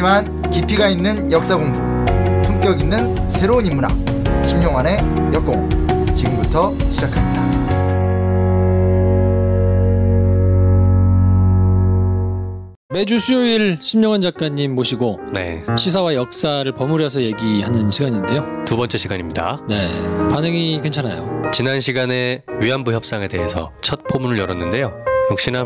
하지만 깊이가 있는 역사 공부, 품격 있는 새로운 인문학, 심용환의 역공, 지금부터 시작합니다. 매주 수요일 심용환 작가님 모시고 네. 시사와 역사를 버무려서 얘기하는 시간인데요. 두 번째 시간입니다. 네, 반응이 괜찮아요. 지난 시간에 위안부 협상에 대해서 첫 포문을 열었는데요. 역시나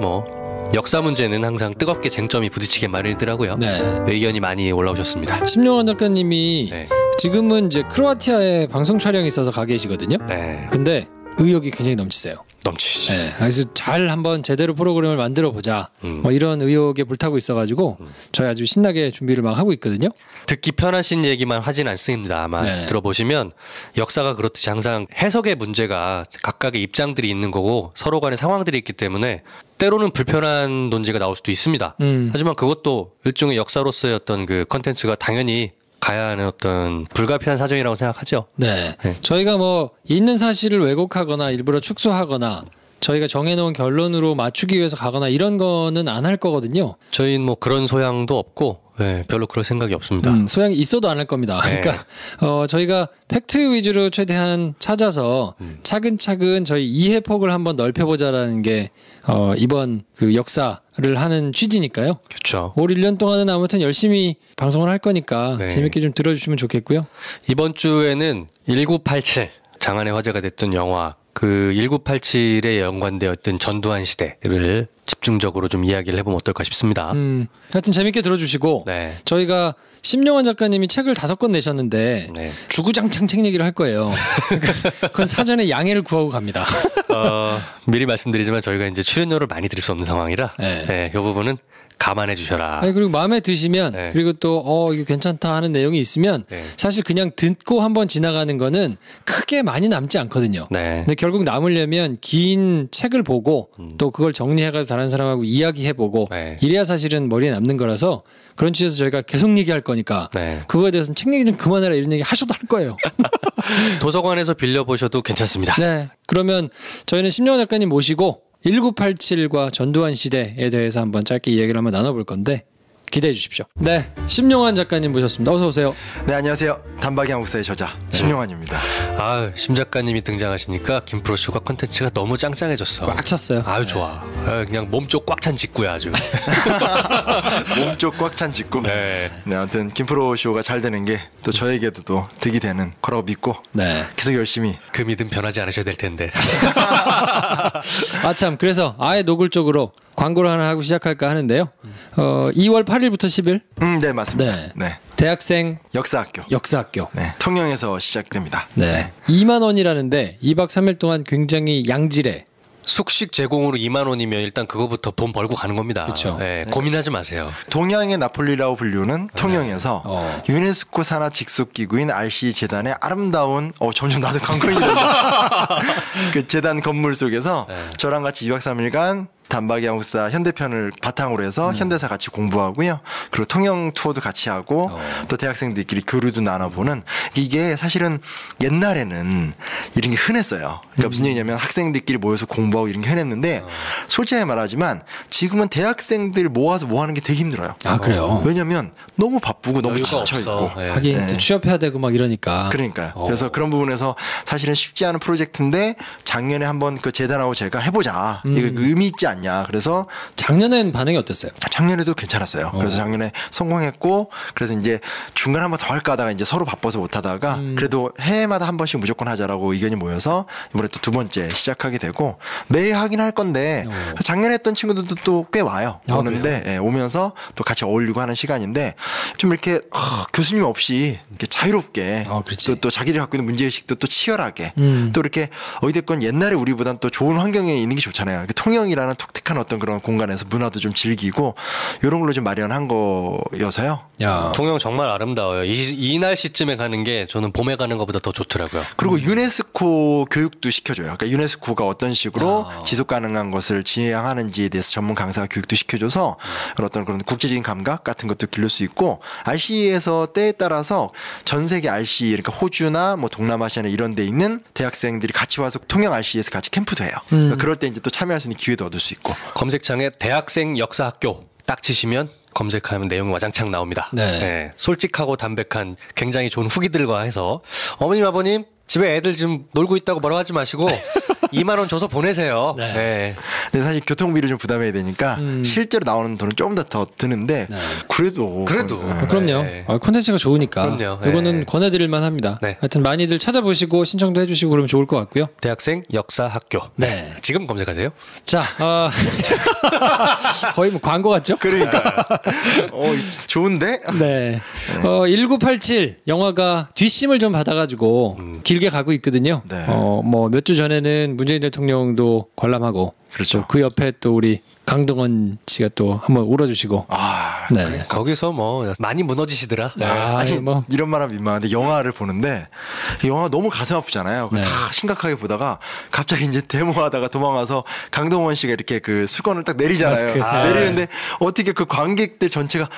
역사 문제는 항상 뜨겁게 쟁점이 부딪히게 마련이더라고요. 네. 의견이 많이 올라오셨습니다. 심용환 작가님이 네. 지금은 이제 크로아티아에 방송 촬영이 있어서 가 계시거든요. 네. 근데 의욕이 굉장히 넘치세요. 넘치시. 네, 그래서 잘 한번 제대로 프로그램을 만들어 보자. 이런 의욕에 불타고 있어가지고 저희 아주 신나게 준비를 막 하고 있거든요. 듣기 편하신 얘기만 하진 않습니다만 네. 들어보시면 역사가 그렇듯이 항상 해석의 문제가 각각의 입장들이 있는 거고 서로 간의 상황들이 있기 때문에 때로는 불편한 논지가 나올 수도 있습니다. 하지만 그것도 일종의 역사로서의 어떤 그 컨텐츠가 당연히 가야 하는 어떤 불가피한 사정이라고 생각하죠. 네. 네. 저희가 있는 사실을 왜곡하거나 일부러 축소하거나 저희가 정해놓은 결론으로 맞추기 위해서 가거나 이런 거는 안 할 거거든요. 저희는 그런 소양도 없고 별로 그럴 생각이 없습니다. 소양이 있어도 안 할 겁니다. 네. 그러니까 저희가 팩트 위주로 최대한 찾아서 차근차근 저희 이해 폭을 한번 넓혀보자라는 게 이번 그 역사를 하는 취지니까요. 그렇죠. 올 1년 동안은 아무튼 열심히 방송을 할 거니까 네. 재밌게 좀 들어주시면 좋겠고요. 이번 주에는 1987 장안의 화제가 됐던 영화 그 1987에 연관되었던 전두환 시대를 집중적으로 좀 이야기를 해보면 어떨까 싶습니다. 하여튼 재밌게 들어주시고 네. 저희가 심용환 작가님이 책을 5권 내셨는데 네. 주구장창 책 얘기를 할 거예요. 그건 사전에 양해를 구하고 갑니다. 미리 말씀드리지만 저희가 이제 출연료를 많이 드릴 수 없는 상황이라 네. 이 부분은 감안해 주셔라. 아니, 그리고 마음에 드시면 네. 그리고 또 이거 괜찮다 하는 내용이 있으면 네. 사실 그냥 듣고 한번 지나가는 거는 크게 많이 남지 않거든요. 네. 근데 결국 남으려면 긴 책을 보고 또 그걸 정리해가지고 다른 사람하고 이야기해보고 네. 이래야 사실은 머리에 남는 거라서 그런 취지에서 저희가 계속 얘기할 거니까 네. 그거에 대해서는 책 얘기 좀 그만해라 이런 얘기 하셔도 할 거예요. 도서관에서 빌려보셔도 괜찮습니다. 네. 그러면 저희는 심용환 작가님 모시고 1987과 전두환 시대에 대해서 한번 짧게 이야기를 한번 나눠볼 건데 기대해 주십시오. 네, 심용환 작가님 모셨습니다. 어서 오세요. 네, 안녕하세요. 단박이 한국사의 저자 심용환입니다. 심 작가님이 등장하시니까 김프로쇼가 콘텐츠가 너무 짱짱해졌어. 꽉 찼어요. 좋아. 그냥 몸쪽 꽉 찬 직구야 아주. 몸쪽 꽉 찬 직구. 네. 네, 아무튼 김프로 쇼가 잘 되는 게 또 저에게도 또 득이 되는 거라고 믿고 네. 계속 열심히. 그 믿음 변하지 않으셔야 될 텐데. 참 그래서 아예 노골적으로 광고를 하나 하고 시작할까 하는데요. 2월 8일부터 10일. 네, 맞습니다. 네. 네. 대학생 역사학교. 역사학교. 네, 통영에서 시작됩니다. 네. 2만 원이라는데 2박 3일 동안 굉장히 양질의 숙식 제공으로 2만 원이면 일단 그거부터 돈 벌고 가는 겁니다. 그쵸. 네, 고민하지 마세요. 동양의 나폴리라고 불리우는 통영에서 유네스코 산하 직속 기구인 RC 재단의 아름다운 점점 나도 관광이 된다. 그 재단 건물 속에서 저랑 같이 2박 3일간 단박이 한국사 현대편을 바탕으로 해서 현대사 같이 공부하고요. 그리고 통영 투어도 같이 하고 또 대학생들끼리 교류도 나눠보는 이게 사실은 옛날에는 이런 게 흔했어요. 그러니까 무슨 얘기냐면 학생들끼리 모여서 공부하고 이런 게 흔했는데 솔직히 말하지만 지금은 대학생들 모아서 뭐 하는 게 되게 힘들어요. 아, 그래요? 왜냐면 너무 바쁘고 너무 여유가 지쳐있고. 없어. 네. 하긴 네. 또 취업해야 되고 막 이러니까. 그러니까요. 그래서 그런 부분에서 사실은 쉽지 않은 프로젝트인데 작년에 한번 그 재단하고 제가 해보자. 이거 의미 있지 않냐. 그래서 작년엔 반응이 어땠어요? 작년에도 괜찮았어요. 그래서 작년에 성공했고 그래서 이제 중간에 한번 더 할까 하다가 이제 서로 바빠서 못 하다가 그래도 해마다 한 번씩 무조건 하자라고 의견이 모여서 이번에 또 두 번째 시작하게 되고 매해 하긴 할 건데 작년에 했던 친구들도 또 꽤 와요. 오는데 예, 오면서 또 같이 어울리고 하는 시간인데 좀 이렇게 교수님 없이 이렇게 자유롭게 또 자기들이 갖고 있는 문제의식도 또 치열하게 또 이렇게 어디됐건 옛날에 우리보단 또 좋은 환경에 있는 게 좋잖아요. 통영이라는 독특한 어떤 그런 공간에서 문화도 좀 즐기고 이런 걸로 좀 마련한 거여서요. 야. 통영 정말 아름다워요. 이 날씨쯤에 가는 게 저는 봄에 가는 것보다 더 좋더라고요. 그리고 유네스코 교육도 시켜줘요. 그러니까 유네스코가 어떤 식으로 지속 가능한 것을 지향하는지에 대해서 전문 강사가 교육도 시켜줘서 어떤 그런 국제적인 감각 같은 것도 기를 수 있고 RC에서 때에 따라서 전 세계 RC 그러니까 호주나 뭐 동남아시아나 이런 데 있는 대학생들이 같이 와서 통영 RC에서 같이 캠프도 해요. 그러니까 그럴 때 이제 또 참여할 수 있는 기회도 얻을 수 있고. 검색창에 대학생 역사학교 딱 치시면 검색하면 내용이 와장창 나옵니다. 네. 네, 솔직하고 담백한 굉장히 좋은 후기들과 해서 어머님 아버님 집에 애들 지금 놀고 있다고 뭐라고 하지 마시고 2만 원 줘서 보내세요. 네. 네. 근데 사실 교통비를 좀 부담해야 되니까 실제로 나오는 돈은 조금 더 드는데 네. 그래도 그럼요. 네. 콘텐츠가 좋으니까. 그럼요. 이거는 네. 권해드릴만 합니다. 네. 하여튼 많이들 찾아보시고 신청도 해주시고 그러면 좋을 것 같고요. 대학생 역사학교. 네. 지금 검색하세요. 자, 거의 뭐 광고 같죠? 그러니까 좋은데? 네. 1987 영화가 뒷심을 좀 받아가지고 길게 가고 있거든요. 네. 뭐 몇 주 전에는 문재인 대통령도 관람하고 그렇죠. 그 옆에 또 우리 강동원 씨가 또 한번 울어주시고. 네. 거기서 뭐 많이 무너지시더라. 네. 아니 뭐. 이런 말하면 민망한데 영화를 보는데 영화가 너무 가슴 아프잖아요. 그걸 네. 다 심각하게 보다가 갑자기 이제 데모하다가 도망가서 강동원 씨가 이렇게 그 수건을 딱 내리잖아요. 마스크. 내리는데 어떻게 그 관객들 전체가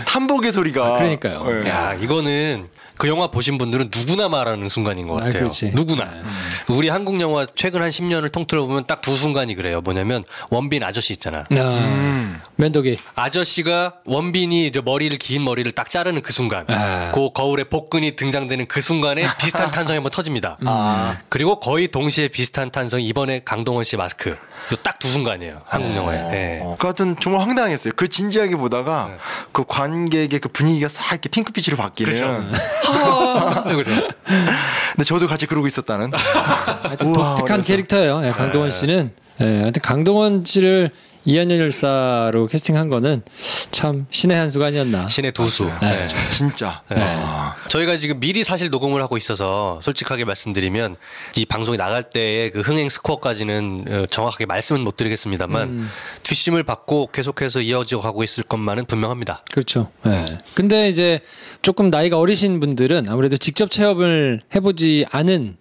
탄복의 소리가 그러니까요. 네. 야, 이거는 그 영화 보신 분들은 누구나 말하는 순간인 것 같아요. 그렇지. 누구나. 우리 한국 영화 최근 한 10년을 통틀어 보면 딱 두 순간이 그래요. 뭐냐면 원빈 아저씨 있잖아. 면도기. 아저씨가 원빈이 이제 긴 머리를 딱 자르는 그 순간, 그 거울에 복근이 등장되는 그 순간에 비슷한 탄성이 한번 터집니다. 그리고 거의 동시에 비슷한 탄성이 이번에 강동원 씨 마스크. 딱 두 순간이에요. 한국 영화에. 네. 그 하여튼 정말 황당했어요. 그 진지하게 보다가 그 관객의 그 분위기가 싹 이렇게 핑크빛으로 바뀌는. 그렇죠. 근데 저도 같이 그러고 있었다는. 하여튼 독특한 캐릭터예요. 예, 강동원 씨는. 예, 하여튼 강동원 씨를 이한열 열사로 캐스팅한 거는 참 신의 한 수가 아니었나. 신의 두 수. 네. 진짜. 저희가 지금 미리 사실 녹음을 하고 있어서 솔직하게 말씀드리면 이 방송이 나갈 때의 그 흥행 스코어까지는 정확하게 말씀은 못 드리겠습니다만 뒷심을 받고 계속해서 이어져 가고 있을 것만은 분명합니다. 그렇죠. 예. 근데 이제 조금 나이가 어리신 분들은 아무래도 직접 체험을 해보지 않은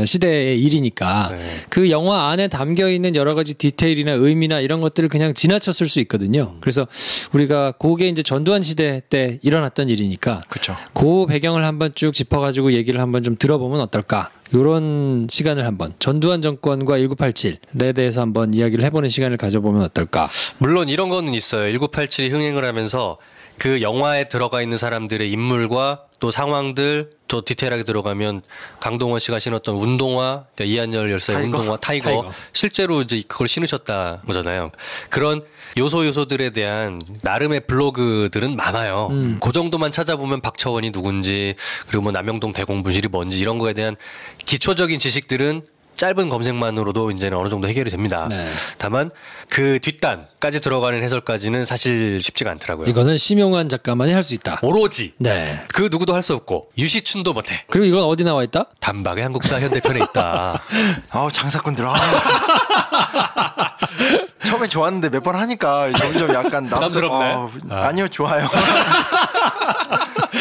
시대의 일이니까 그 영화 안에 담겨 있는 여러 가지 디테일이나 의미나 이런 것들을 그냥 지나쳤을 수 있거든요. 그래서 우리가 그게 이제 전두환 시대 때 일어났던 일이니까 그렇죠. 그 배경을 한번 쭉 짚어가지고 얘기를 한번 좀 들어보면 어떨까. 이런 시간을 한번 전두환 정권과 1987에 대해서 한번 이야기를 해보는 시간을 가져보면 어떨까. 물론 이런 거는 있어요. 1987이 흥행을 하면서 그 영화에 들어가 있는 사람들의 인물과 또 상황들 또 디테일하게 들어가면 강동원 씨가 신었던 운동화, 그러니까 이한열 열사의 운동화 타이거 실제로 이제 그걸 신으셨다 거잖아요. 그런 요소들에 대한 나름의 블로그들은 많아요. 그 정도만 찾아보면 박처원이 누군지 그리고 뭐 남영동 대공분실이 뭔지 이런 거에 대한 기초적인 지식들은 짧은 검색만으로도 이제는 어느 정도 해결이 됩니다. 네. 다만 그 뒷단까지 들어가는 해설까지는 사실 쉽지가 않더라고요. 이거는 심용환 작가만이 할 수 있다. 오로지 네. 그 누구도 할 수 없고 유시춘도 못해. 그리고 이건 어디 나와 있다? 단박에 한국사 현대편에 있다. 장사꾼들. 처음에 좋았는데 몇 번 하니까 점점 약간 부담스럽네. 아니요, 좋아요.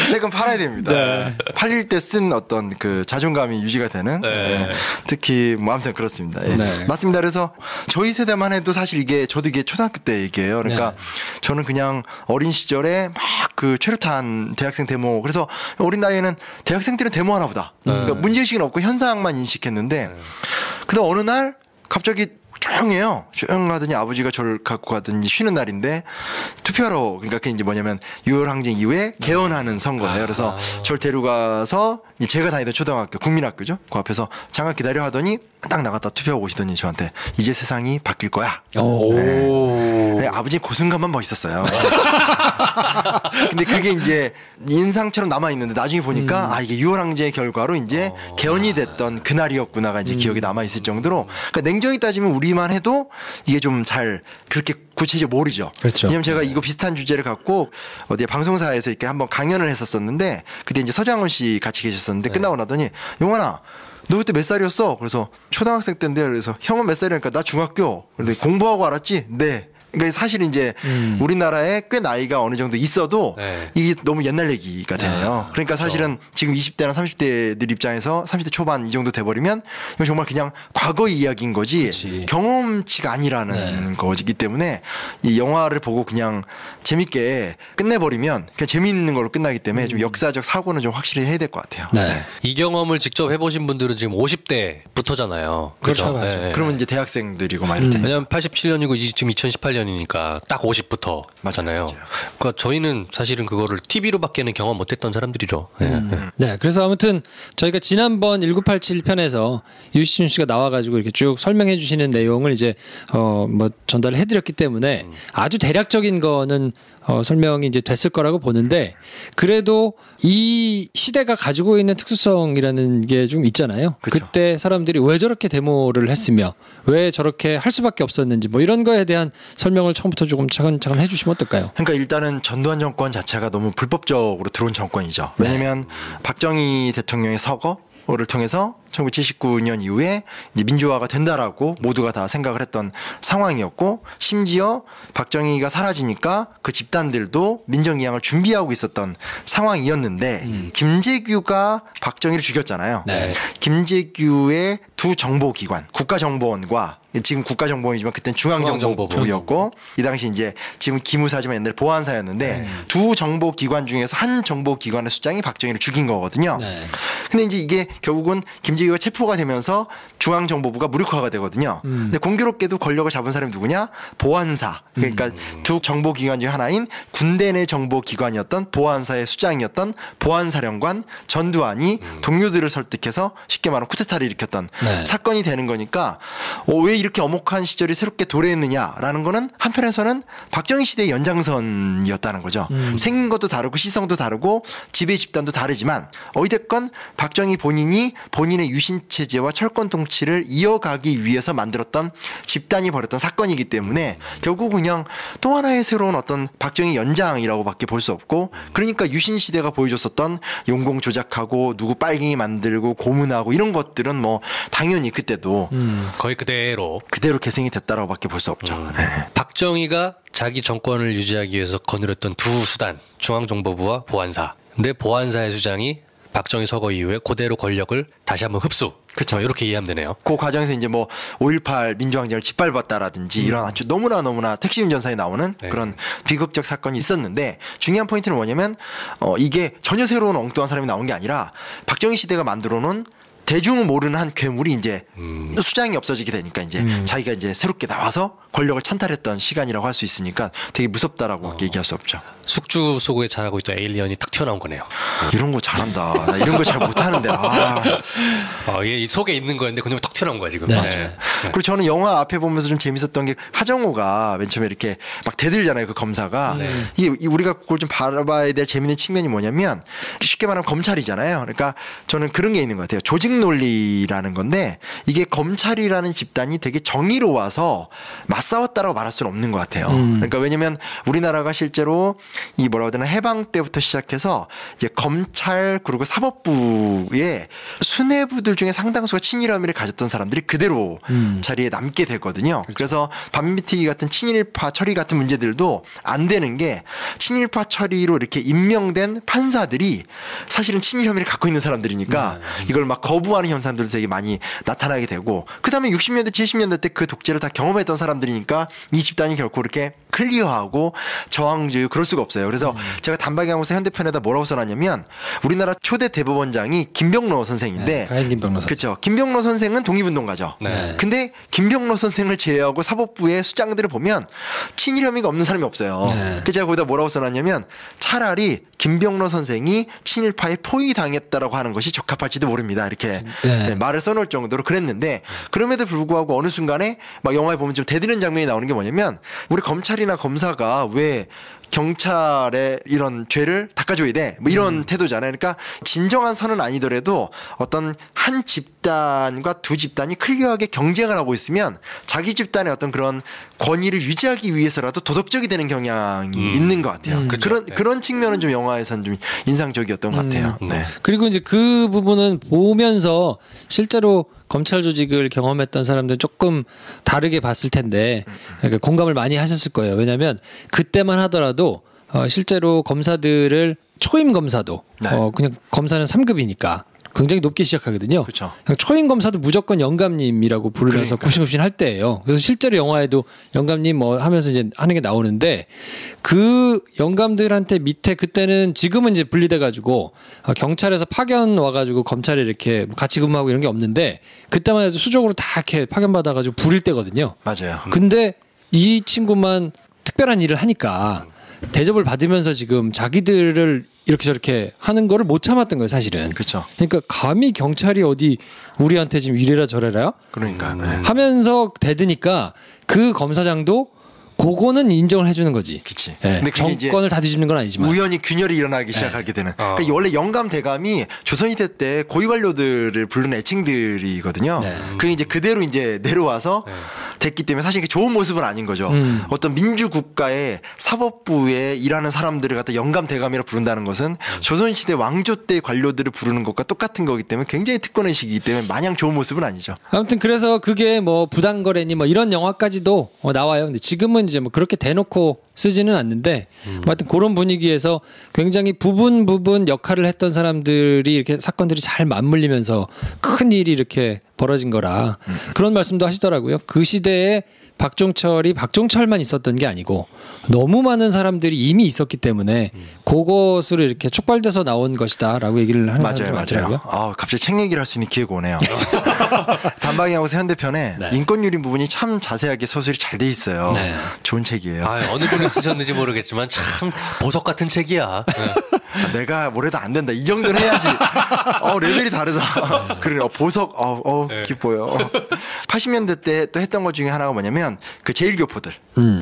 책은 팔아야 됩니다. 네. 팔릴 때 쓴 어떤 그 자존감이 유지가 되는. 네. 특히 뭐 아무튼 그렇습니다. 예. 네. 맞습니다. 그래서 저희 세대만 해도 사실 저도 이게 초등학교 때 얘기예요. 그러니까 네. 저는 그냥 어린 시절에 막 그 최루탄 대학생 데모. 그래서 어린 나이에는 대학생들은 데모하나 보다. 그러니까 문제의식은 없고 현상만 인식했는데 근데 어느 날 갑자기 조용해요. 조용하더니 아버지가 저를 갖고 가더니 쉬는 날인데 투표하러, 그러니까 그게 이제 뭐냐면 6월 항쟁 이후에 개헌하는 선거예요. 그래서 저를 데려가서 제가 다니던 초등학교, 국민학교죠. 그 앞에서 잠깐 기다려 하더니 딱 나갔다 투표하고 오시더니 저한테 이제 세상이 바뀔 거야. 네, 아버지 고순간만 멋있었어요. 근데 그게 이제 인상처럼 남아있는데 나중에 보니까 이게 6월 항쟁의 결과로 이제 개헌이 됐던 그날이었구나가 이제 기억에 남아있을 정도로, 그러니까 냉정히 따지면 우리만 해도 이게 좀 잘 그렇게 구체적으로 모르죠. 그렇죠. 왜냐면 제가 이거 비슷한 주제를 갖고 어디 방송사에서 이렇게 한번 강연을 했었었는데 그때 이제 서장훈 씨 같이 계셨었는데 끝나고 나더니 용환아 너 그때 몇 살이었어? 그래서 초등학생 때인데, 그래서 형은 몇 살이니까 나 중학교. 근데 공부하고 알았지? 네. 그러니까 사실 이제 우리나라에 꽤 나이가 어느 정도 있어도 이게 너무 옛날 얘기가 되네요. 그러니까 사실은 지금 20대나 30대들 입장에서 30대 초반 이 정도 돼버리면 이건 정말 그냥 과거의 이야기인 거지 경험치가 아니라는 거기 때문에 이 영화를 보고 그냥 재밌게 끝내버리면 그냥 재미있는 걸로 끝나기 때문에 좀 역사적 사고는 좀 확실히 해야 될 것 같아요. 네. 이 경험을 직접 해보신 분들은 지금 50대부터잖아요. 그렇죠. 네. 그러면 이제 대학생들이고 막 이럴 때. 왜냐면 87년이고 지금 2018년이니까 20년이니까 딱 50부터 맞잖아요. 맞아요. 그러니까 저희는 사실은 그거를 TV로밖에는 경험 못했던 사람들이죠. 네, 그래서 아무튼 저희가 지난번 1987 편에서 유시춘 씨가 나와가지고 이렇게 쭉 설명해 주시는 내용을 이제 뭐 전달을 해드렸기 때문에 아주 대략적인 거는 설명이 이제 됐을 거라고 보는데 그래도 이 시대가 가지고 있는 특수성이라는 게 좀 있잖아요. 그쵸. 그때 사람들이 왜 저렇게 데모를 했으며 왜 저렇게 할 수밖에 없었는지 뭐 이런 거에 대한 설명을 처음부터 조금 차근차근 해주시면 어떨까요? 그러니까 일단은 전두환 정권 자체가 너무 불법적으로 들어온 정권이죠. 왜냐하면 박정희 대통령의 서거를 통해서 1979년 이후에 이제 민주화가 된다라고 모두가 다 생각을 했던 상황이었고, 심지어 박정희가 사라지니까 그 집단들도 민정이양을 준비하고 있었던 상황이었는데 김재규가 박정희를 죽였잖아요. 네. 김재규의 두 정보기관, 국가정보원과 지금 국가정보원이지만 그때는 중앙정보부였고 이 당시 이제 지금 기무사지만 옛날에 보안사였는데 두 정보기관 중에서 한 정보기관의 수장이 박정희를 죽인 거거든요. 네. 근데 이제 이게 결국은 김재규가 체포가 되면서 중앙정보부가 무력화가 되거든요. 근데 공교롭게도 권력을 잡은 사람이 누구냐? 보안사. 그러니까 두 정보기관 중 하나인 군대 내 정보기관이었던 보안사의 수장이었던 보안사령관 전두환이 동료들을 설득해서 쉽게 말하면 쿠데타를 일으켰던 네. 사건이 되는 거니까 왜 이렇게 엄혹한 시절이 새롭게 도래했느냐라는 거는 한편에서는 박정희 시대의 연장선이었다는 거죠. 생긴 것도 다르고 시성도 다르고 지배 집단도 다르지만 어찌됐건 박정희 본인이 본인의 유신체제와 철권 통치를 이어가기 위해서 만들었던 집단이 벌였던 사건이기 때문에 결국 그냥 또 하나의 새로운 어떤 박정희 연장이라고밖에 볼 수 없고, 그러니까 유신 시대가 보여줬었던 용공 조작하고 누구 빨갱이 만들고 고문하고 이런 것들은 뭐 당연히 그때도 거의 그대로 계승이 됐다라고밖에 볼 수 없죠. 네. 박정희가 자기 정권을 유지하기 위해서 거느렸던 두 수단, 중앙정보부와 보안사. 근데 보안사의 수장이 박정희 서거 이후에 그대로 권력을 다시 한번 흡수. 그쵸. 이렇게 이해하면 되네요. 그 과정에서 이제 뭐 5.18 민주항쟁을 짓밟았다라든지 이런 아주 너무나 택시 운전사에 나오는 네. 그런 비극적 사건이 있었는데, 중요한 포인트는 뭐냐면 이게 전혀 새로운 엉뚱한 사람이 나온 게 아니라 박정희 시대가 만들어 놓은 대중은 모르는 한 괴물이 이제 수장이 없어지게 되니까 이제 자기가 이제 새롭게 나와서 권력을 찬탈했던 시간이라고 할 수 있으니까 되게 무섭다라고 얘기할 수 없죠. 숙주 속에 자라고 있던 에일리언이 탁 튀어나온 거네요. 이런 거 잘한다. 나 이런 거 잘 못하는데. 이게 이 속에 있는 거였는데 그냥 탁 튀어나온 거야 지금. 네. 그리고 저는 영화 앞에 보면서 좀 재밌었던 게 하정우가 맨 처음에 이렇게 막 대들잖아요. 그 검사가. 이게 우리가 그걸 좀 바라봐야 될 재밌는 측면이 뭐냐면 쉽게 말하면 검찰이잖아요. 그러니까 저는 그런 게 있는 것 같아요. 조직 논리라는 건데 이게 검찰이라는 집단이 되게 정의로워서 맞싸웠다라고 말할 수는 없는 것 같아요. 그러니까 왜냐면 우리나라가 실제로 이 뭐라고 해야 되나 해방 때부터 시작해서 이제 검찰 그리고 사법부의 수뇌부들 중에 상당수가 친일 혐의를 가졌던 사람들이 그대로 자리에 남게 되거든요. 그래서 반민특위 같은 친일파 처리 같은 문제들도 안 되는 게 친일파 처리로 이렇게 임명된 판사들이 사실은 친일 혐의를 갖고 있는 사람들이니까 이걸 막 거부하는 현상들도 되게 많이 나타나게 되고, 그다음에 60년대 70년대 때 그 독재를 다 경험했던 사람들이니까 이 집단이 결코 이렇게 클리어하고 저항주의 그럴 수가 없어요. 그래서 제가 단박에 현대편에다 뭐라고 써놨냐면 우리나라 초대 대법원장이 김병로 선생인데, 가인 김병로 선생. 그렇죠. 김병로 선생은 독립운동가죠. 네. 근데 김병로 선생을 제외하고 사법부의 수장들을 보면 친일 혐의가 없는 사람이 없어요. 그래서 제가 거기다 뭐라고 써놨냐면 차라리 김병로 선생이 친일파에 포위당했다라고 하는 것이 적합할지도 모릅니다. 이렇게 말을 써놓을 정도로 그랬는데, 그럼에도 불구하고 어느 순간에 막 영화에 보면 좀 대드는 장면이 나오는 게 뭐냐면 우리 검찰이나 검사가 왜 경찰의 이런 죄를 닦아줘야 돼 뭐 이런 태도잖아요. 그러니까 진정한 선은 아니더라도 어떤 한 집단과 두 집단이 클리어하게 경쟁을 하고 있으면 자기 집단의 어떤 그런 권위를 유지하기 위해서라도 도덕적이 되는 경향이 있는 것 같아요. 그런 측면은 좀 영화에서는 좀 인상적이었던 것 같아요. 네. 그리고 이제 그 부분은 보면서 실제로 검찰 조직을 경험했던 사람들은 조금 다르게 봤을 텐데 그러니까 공감을 많이 하셨을 거예요. 왜냐하면 그때만 하더라도 실제로 검사들을 초임 검사도 그냥 검사는 3급이니까 굉장히 높게 시작하거든요. 그렇죠. 초임 검사도 무조건 영감님이라고 부르면서 구신급신 할 때예요. 그래서 실제로 영화에도 영감님 뭐 하면서 이제 하는 게 나오는데 그 영감들한테 밑에 그때는 지금은 이제 분리돼 가지고 경찰에서 파견 와 가지고 검찰에 이렇게 같이 근무하고 이런 게 없는데 그때만 해도 수적으로 다 이렇게 파견 받아 가지고 부릴 때거든요. 맞아요. 근데 이 친구만 특별한 일을 하니까 대접을 받으면서 지금 자기들을 이렇게 저렇게 하는 거를 못 참았던 거예요, 사실은. 그렇죠. 그러니까 감히 경찰이 어디 우리한테 지금 이래라 저래라 그러니까 하면서 대드니까 그 검사장도 그거는 인정을 해주는 거지. 그치. 네. 근데 그게 정권을 다 뒤집는 건 아니지만 우연히 균열이 일어나기 시작하게 되는. 그러니까 원래 영감 대감이 조선시대 때 고위 관료들을 부르는 애칭들이거든요. 네. 그게 이제 그대로 이제 내려와서 됐기 때문에 사실 이게 좋은 모습은 아닌 거죠. 어떤 민주국가의 사법부에 일하는 사람들을 갖다 영감 대감이라 부른다는 것은 조선시대 왕조 때 관료들을 부르는 것과 똑같은 거기 때문에 굉장히 특권의식이기 때문에 마냥 좋은 모습은 아니죠. 아무튼 그래서 그게 뭐 부당거래니 뭐 이런 영화까지도 나와요. 근데 지금은 이제 뭐 그렇게 대놓고 쓰지는 않는데 하여튼 그런 분위기에서 굉장히 부분 역할을 했던 사람들이 이렇게 사건들이 잘 맞물리면서 큰 일이 이렇게 벌어진 거라 그런 말씀도 하시더라고요. 그 시대에 박종철이 박종철만 있었던 게 아니고 너무 많은 사람들이 이미 있었기 때문에 그것으로 이렇게 촉발돼서 나온 것이다라고 얘기를 하는 사람들이 많더라고요. 갑자기 책 얘기를 할 수 있는 기회가 오네요. 단방향하고 현대편에 네. 인권유린 부분이 참 자세하게 서술이 잘 돼 있어요. 네. 좋은 책이에요. 어느 분이 쓰셨는지 모르겠지만 참 보석 같은 책이야. 내가 뭐래도 안 된다. 이 정도는 해야지. 레벨이 다르다. 그래, 보석, 네. 기뻐요. 80년대 때 또 했던 것 중에 하나가 뭐냐면 그 제1교포들.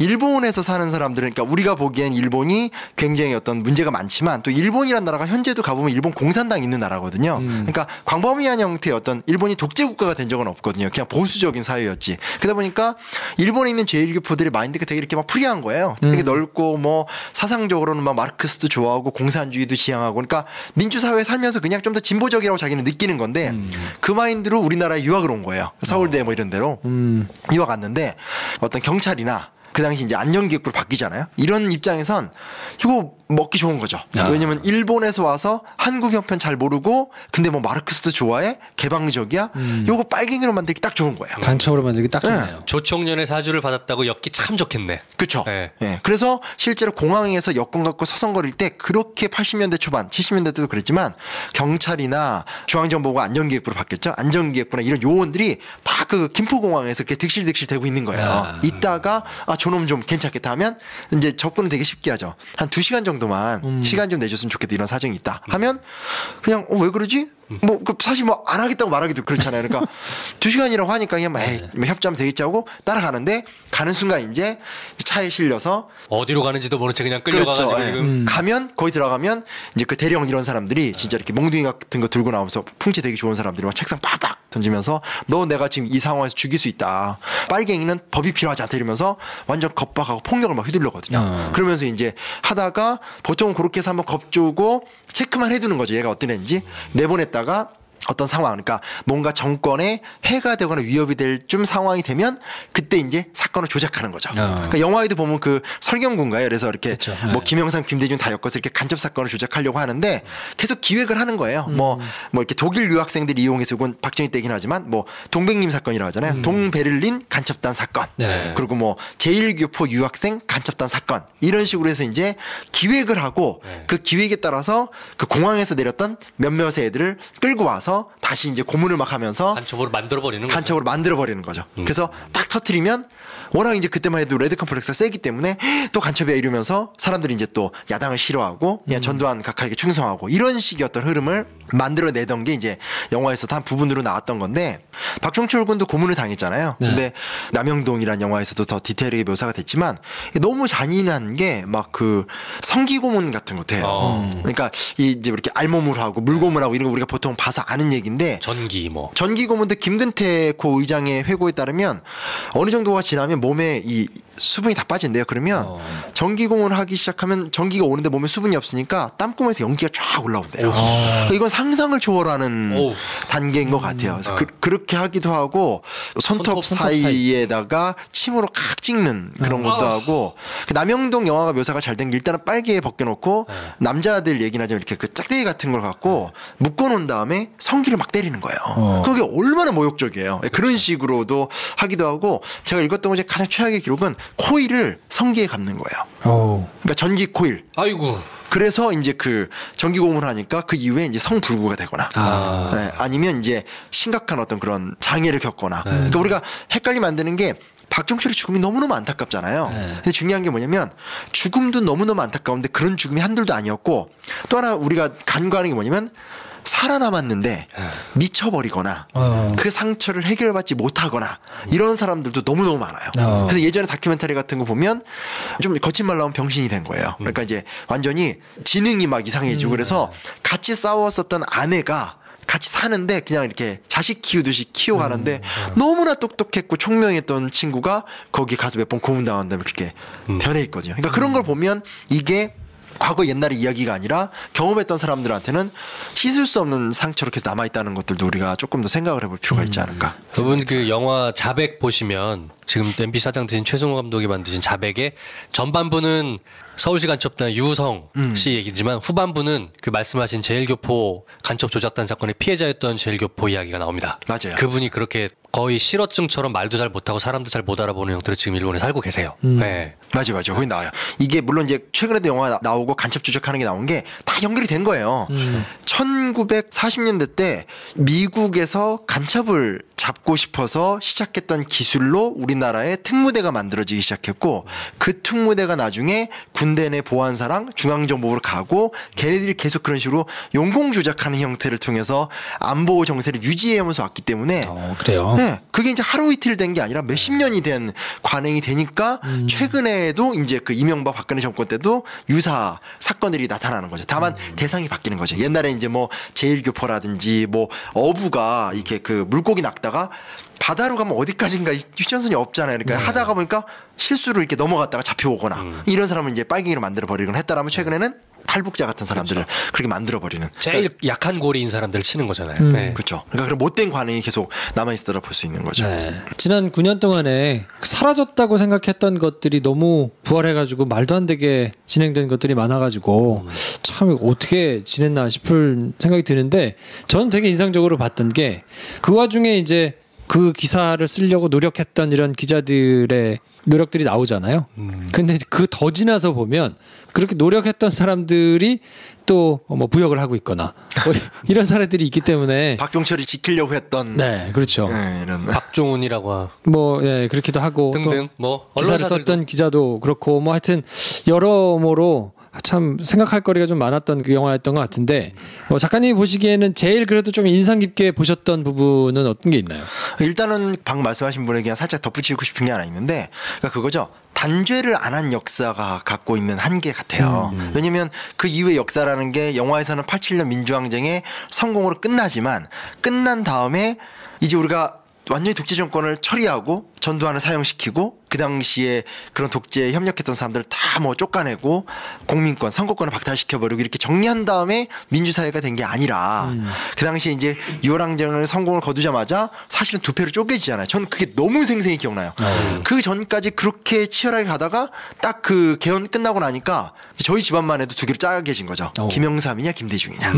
일본에서 사는 사람들은, 그러니까 우리가 보기엔 일본이 굉장히 어떤 문제가 많지만 또 일본이란 나라가 현재도 가보면 일본 공산당 있는 나라거든요. 그러니까 광범위한 형태의 어떤 일본이 독재 국가가 된 적은 없거든요. 그냥 보수적인 사회였지. 그러다 보니까 일본에 있는 제1교포들의 마인드가 되게 이렇게 막 프리한 거예요. 되게 넓고 뭐 사상적으로는 막 마르크스도 좋아하고 공산주의도 지향하고, 그러니까 민주사회에 살면서 그냥 좀 더 진보적이라고 자기는 느끼는 건데 그 마인드로 우리나라에 유학을 온 거예요. 서울대 뭐 이런 데로 유학 갔는데 어떤 경찰이나 그 당시 이제 안전기획부로 바뀌잖아요. 이런 입장에선 이거 먹기 좋은 거죠. 왜냐면 일본에서 와서 한국 형편 잘 모르고 근데 뭐 마르크스도 좋아해, 개방적이야. 요거 빨갱이로 만들기 딱 좋은 거예요. 간첩으로 만들기 딱 좋네요. 네. 조총련의 사주를 받았다고 엮기 참 좋겠네. 그렇죠. 네. 네. 그래서 실제로 공항에서 여권 갖고 서성거릴 때 그렇게 80년대 초반, 70년대 때도 그랬지만 경찰이나 중앙정보가 안전기획부로 바뀌었죠. 안전기획부나 이런 요원들이 다 그 김포공항에서 이렇게 득실득실 대고 있는 거예요. 이따가 저놈 좀 괜찮겠다 하면 이제 접근을 되게 쉽게 하죠. 한 2시간 정도만 시간 좀 내줬으면 좋겠다, 이런 사정이 있다 하면 그냥 왜 그러지? 뭐 사실 뭐 안 하겠다고 말하기도 그렇잖아요. 그러니까 2시간이라고 하니까 그냥 뭐 협조하면 되겠지 하고 따라가는데 가는 순간 이제 차에 실려서 어디로 가는지도 모른 채 그냥 끌려가가지고 그렇죠. 지금 가면 거기 들어가면 이제 그 대령 이런 사람들이 진짜 이렇게 몽둥이 같은 거 들고 나오면서 풍채 되게 좋은 사람들이 막 책상 빡빡 던지면서 너 내가 지금 이 상황에서 죽일 수 있다. 빨갱이는 법이 필요하지 않다 이러면서 완전 겁박하고 폭력을 막 휘둘렀거든요. 그러면서 이제 하다가 보통 그렇게 해서 한번 겁주고 체크만 해두는 거죠. 얘가 어떤 애인지 내보냈다가 어떤 상황, 그러니까 뭔가 정권에 해가 되거나 위협이 될 좀 상황이 되면 그때 이제 사건을 조작하는 거죠. 그러니까 영화에도 보면 그 설경구인가요? 그래서 이렇게 그렇죠. 뭐 김영삼, 김대중 다 엮어서 이렇게 간접 사건을 조작하려고 하는데 계속 기획을 하는 거예요. 뭐 이렇게 독일 유학생들이 이용해서, 이건 박정희 때긴 하지만 뭐 동백님 사건이라고 하잖아요. 동베를린 간첩단 사건. 네. 그리고 뭐 제1교포 유학생 간첩단 사건. 이런 식으로 해서 이제 기획을 하고 그 기획에 따라서 그 공항에서 내렸던 몇몇의 애들을 끌고 와서 다시 이제 고문을 막 하면서 간첩으로 만들어버리는 거죠. 간첩으로 만들어버리는 거죠. 그래서 딱 터트리면 워낙 이제 그때만 해도 레드 컴플렉스가 세기 때문에 또 간첩이야 이러면서 사람들이 이제 또 야당을 싫어하고 그냥 전두환 각하에게 충성하고 이런 식의 어떤 흐름을 만들어내던 게 이제 영화에서도 한 부분으로 나왔던 건데, 박종철 군도 고문을 당했잖아요. 네. 근데 남영동이라는 영화에서도 더 디테일하게 묘사가 됐지만 너무 잔인한 게 막 그 성기 고문 같은 것도 해요. 그러니까 이제 이렇게 알몸을 하고 물고문을 하고 이런 거 우리가 보통 봐서 아는 얘기인데, 전기 뭐 전기 고문도 김근태 고 의장의 회고에 따르면 어느 정도가 지나면 몸에 이 수분이 다 빠진대요. 그러면 전기 고문을 하기 시작하면 전기가 오는데 몸에 수분이 없으니까 땀구멍에서 연기가 쫙 올라온대요. 그러니까 이건 상상을 초월하는 단계인 것 같아요. 그래서 그렇게 하기도 하고 손톱 사이에다가 침으로 칵 찍는 그런 것도 하고, 그 남영동 영화가 묘사가 잘 된 게 일단은 빨개 벗겨놓고 남자들 얘기나 좀 이렇게 그 짝대기 같은 걸 갖고 묶어놓은 다음에 성기를 막 때리는 거예요. 그게 얼마나 모욕적이에요. 그런 식으로도 하기도 하고, 제가 읽었던 것 중에 가장 최악의 기록은 코일을 성기에 감는 거예요. 그러니까 전기 코일. 아이고. 그래서 이제 그 전기 고문을 하니까 그 이후에 이제 성불구가 되거나 아니면 이제 심각한 어떤 그런 장애를 겪거나. 그러니까 우리가 헷갈리면 안 되는 게 박종철의 죽음이 너무너무 안타깝잖아요. 근데 중요한 게 뭐냐면 죽음도 너무너무 안타까운데 그런 죽음이 한둘도 아니었고 또 하나 우리가 간과하는 게 뭐냐면 살아남았는데 미쳐버리거나 그 상처를 해결받지 못하거나 이런 사람들도 너무너무 많아요. 그래서 예전에 다큐멘터리 같은 거 보면 좀 거친 말로 하면 병신이 된 거예요. 그러니까 이제 완전히 지능이 막 이상해지고 그래서 같이 싸웠었던 아내가 같이 사는데 그냥 이렇게 자식 키우듯이 키워가는데 너무나 똑똑했고 총명했던 친구가 거기 가서 몇 번 고문당한 다음에 그렇게 변해 있거든요. 그러니까 그런 걸 보면 이게 과거 옛날의 이야기가 아니라 경험했던 사람들한테는 씻을 수 없는 상처로 계속 남아있다는 것들도 우리가 조금 더 생각을 해볼 필요가 있지 않을까. 여러분 그 영화 자백 보시면 지금 MB 사장 드신 최승호 감독이 만드신 자백의 전반부는 서울시 간첩단 유성 씨 얘기지만 후반부는 그 말씀하신 제일교포 간첩 조작단 사건의 피해자였던 제일교포 이야기가 나옵니다. 맞아요. 그분이 그렇게 거의 실어증처럼 말도 잘 못하고 사람도 잘 못 알아보는 형태로 지금 일본에 살고 계세요. 네. 맞아. 거기 나와요. 이게 물론 이제 최근에도 영화 나오고 간첩 조작하는 게 나온 게 다 연결이 된 거예요. 1940년대 때 미국에서 간첩을 잡고 싶어서 시작했던 기술로 우리나라에 특무대가 만들어지기 시작했고 그 특무대가 나중에 군대 내 보안사랑 중앙정보부로 가고 걔네들이 계속 그런 식으로 용공 조작하는 형태를 통해서 안보 정세를 유지해오면서 왔기 때문에 그래요? 네, 그게 이제 하루 이틀 된 게 아니라 몇십 년이 된 관행이 되니까 최근에도 이제 그 이명박 박근혜 정권 때도 유사 사건들이 나타나는 거죠. 다만 대상이 바뀌는 거죠. 옛날에 이제 뭐 제일교포라든지 뭐 어부가 이렇게 그 물고기 낚다가 바다로 가면 어디까지인가 휴전선이 없잖아요. 그러니까 하다가 보니까 실수로 이렇게 넘어갔다가 잡혀오거나 이런 사람은 이제 빨갱이로 만들어 버리거나 했다라면 최근에는 탈북자 같은 사람들을 그렇게 만들어버리는 제일 약한 고리인 사람들을 치는 거잖아요. 네. 그렇죠. 그러니까 그런 못된 관행이 계속 남아있다고 볼 수 있는 거죠. 네. 지난 9년 동안에 사라졌다고 생각했던 것들이 너무 부활해가지고 말도 안 되게 진행된 것들이 많아가지고 참 어떻게 지냈나 싶을 생각이 드는데 저는 되게 인상적으로 봤던 게 그 와중에 이제 그 기사를 쓰려고 노력했던 이런 기자들의 노력들이 나오잖아요. 근데 그 더 지나서 보면 그렇게 노력했던 사람들이 또 뭐 부역을 하고 있거나 뭐 이런 사례들이 있기 때문에 박종철이 지키려고 했던 네 그렇죠. 네, 이런 박종훈이라고 뭐 예, 그렇기도 하고 등등 뭐 기사를 썼던 기자도 그렇고 뭐 하여튼 여러모로 참 생각할 거리가 좀 많았던 그 영화였던 것 같은데 작가님이 보시기에는 제일 그래도 좀 인상 깊게 보셨던 부분은 어떤 게 있나요? 일단은 방금 말씀하신 분에게 그냥 살짝 덧붙이고 싶은 게 하나 있는데 그러니까 그거죠. 단죄를 안 한 역사가 갖고 있는 한계 같아요. 왜냐하면 그 이후의 역사라는 게 영화에서는 87년 민주항쟁의 성공으로 끝나지만 끝난 다음에 이제 우리가 완전히 독재 정권을 처리하고 전두환을 사형시키고 그 당시에 그런 독재에 협력했던 사람들을 다 뭐 쫓아내고 공민권, 선거권을 박탈시켜버리고 이렇게 정리한 다음에 민주사회가 된 게 아니라 그 당시에 이제 6월 항쟁을 성공을 거두자마자 사실은 두 패로 쪼개지잖아요. 전 그게 너무 생생히 기억나요. 그 전까지 그렇게 치열하게 가다가 딱 그 개헌 끝나고 나니까 저희 집안만 해도 두 개로 짜개진 거죠. 김영삼이냐 김대중이냐.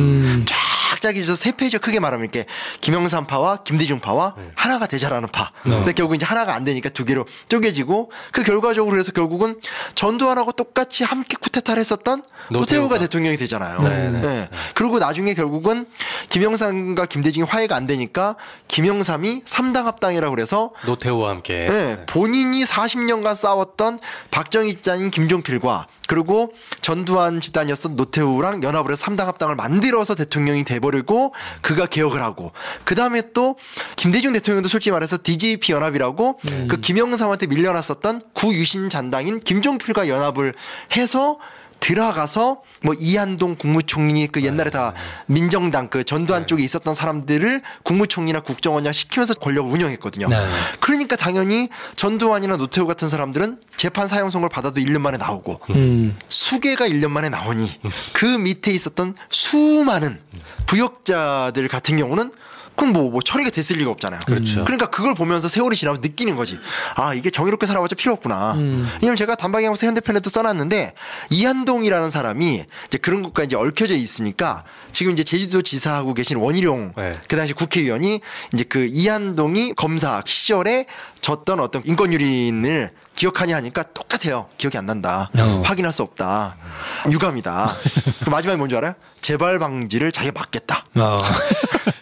쫙 짜개져서 세 페이지 크게 말하면 이렇게 김영삼파와 김대중파와 하나가 되자라는 파. 근데 결국 이제 하나가 안 되니까 두 개로 쪼개지고 그 결과적으로 해서 결국은 전두환하고 똑같이 함께 쿠데타를 했었던 노태우가 대통령이 되잖아요. 네. 그리고 나중에 결국은 김영삼과 김대중이 화해가 안 되니까 김영삼이 3당 합당이라고 그래서 노태우와 함께 본인이 40년간 싸웠던 박정희 집단인 김종필과 그리고 전두환 집단이었던 노태우랑 연합을 해서 3당 합당을 만들어서 대통령이 돼버리고 그가 개혁을 하고 그 다음에 또 김대중 대통령도 솔직히 말해서 DJP 연합이라고 그 김영삼한테 밀려났었던 구유신 잔당인 김종필과 연합을 해서 들어가서 뭐 이한동 국무총리 그 옛날에 다 민정당 그 전두환 쪽에 있었던 사람들을 국무총리나 국정원장 시키면서 권력을 운영했거든요. 그러니까 당연히 전두환이나 노태우 같은 사람들은 재판 사형 선고를 받아도 1년 만에 나오고 수계가 1년 만에 나오니 그 밑에 있었던 수많은 부역자들 같은 경우는 그건 뭐 처리가 됐을 리가 없잖아요. 그렇죠. 그러니까 그걸 보면서 세월이 지나면서 느끼는 거지. 아, 이게 정의롭게 살아봤자 필요 없구나. 왜냐면 제가 단방향에서 현대편에도 써놨는데 이한동이라는 사람이 이제 그런 것과 이제 얽혀져 있으니까 지금 이제 제주도 지사하고 계신 원희룡 그 당시 국회의원이 이제 그 이한동이 검사 시절에 졌던 어떤 인권 유린을 기억하냐 하니까 똑같아요. 기억이 안 난다. 확인할 수 없다. 유감이다. 그 마지막에 뭔지 알아요? 재발 방지를 자기가 맡겠다.